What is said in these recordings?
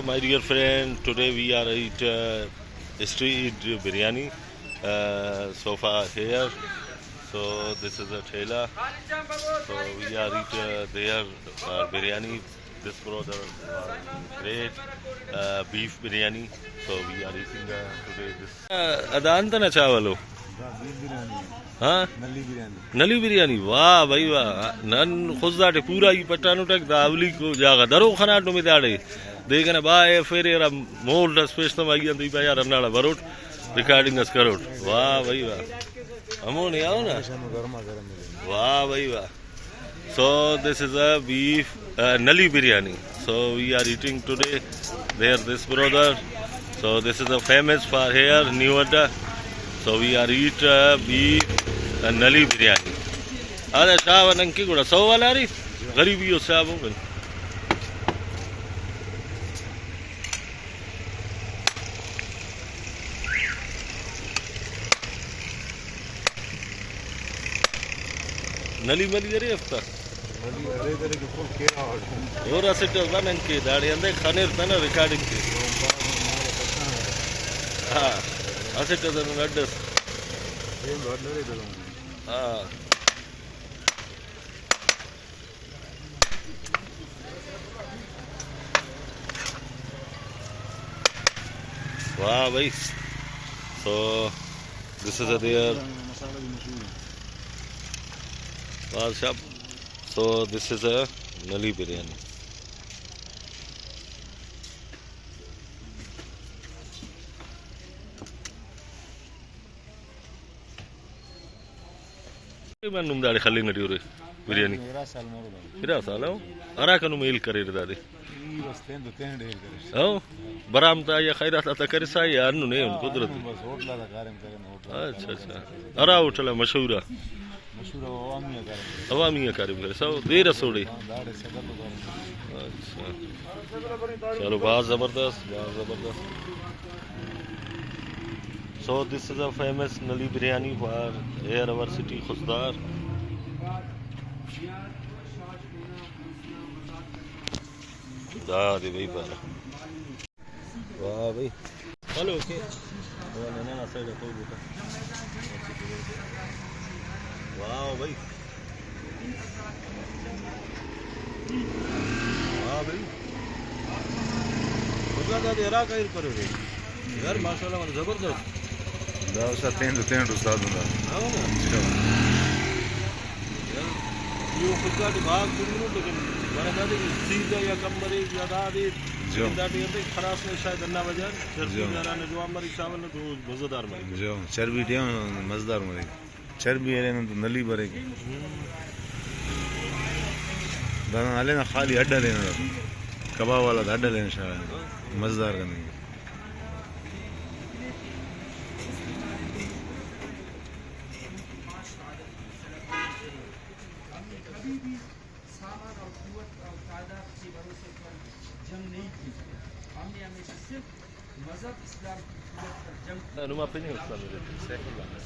my dear friend, today we are eat street biryani. So far here. So this is a thela. So we are eat there biryani. This brother great beef biryani. So we are eating today this. Adanta na chawalo. हाँ नली बिरयानी वाह भाई वाह none Khuzdar पूरा ही पट्टानु तक दावली को जागा दरो खाना में दाड़े देखने बाय फिर यार मोल स्पेस तो मागी अंदर पे यार अन्नाला बरोट रिकॉर्डिंग अस करोट वाह भाई वाह हमो नहीं आओ ना वाह भाई वाह so this is a beef nali biryani so we are eating today there this brother so this is a famous for here New Adda so we are eat beef nali biryani ada shawa nanki kuda so wala ri garibi o shabu nali mali dare hafta nali dare ke full kera ora set nanki dadi ande khaner tana recording ke ha aset tana addas हाँ वाह भाई so this is a there shop so this is a nali biryani man numdade khalli ngadi ore biryani ira sala ara kanu mail kare dade bas tendo tende kare oh baramta ya khairat ata kare sa ya annu ne kudrat bas hotla da karam kare acha acha ara hotla mashhura awamiya karim kare so dera sode acha chalo bahut zabardast So this is a famous nali biryani for here our city Khuzdar. Da de bhai para. Wow bhai. Hello okay. Well na side to beta. Wow bhai. Wow bhai. Khuzdar da era kair karo re. Yaar mashallah man zabardast. Da usa tendo ustad da. यो खुदा के भाग दुनु लेकिन बड़ा दादी सीधा या कमरे या दादी जो दादी अंदर खरास में शायद अन्ना वजह चर्बी ने जो हमारी चावल ने तो मजेदार मरे जो चर्बी दे मजेदार मरे चर्बी है ना नली भरेगी दाना आले ना खाली अड्डा लेना कबाब वाला अड्डा लेना शायद मजेदार करने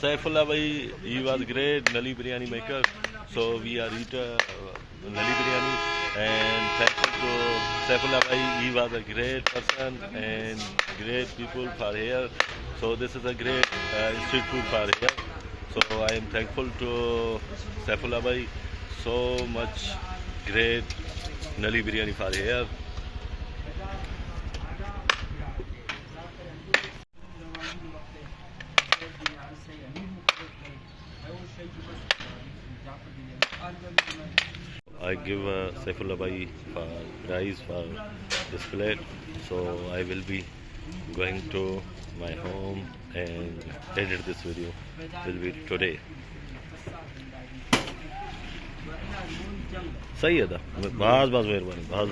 Saifullah bhai, he was great nali biryani maker. So we are eat nali biryani and thankful to Saifullah bhai. He was a great person and great people for here. So this is a great street food for here. So I am thankful to Saifullah bhai. So much great nali biryani for here. I give Saifullah bhai prize for this plate, so I will be going to my home and edit this video. Will be today. सही है था बहुत मेहरबानी बहुत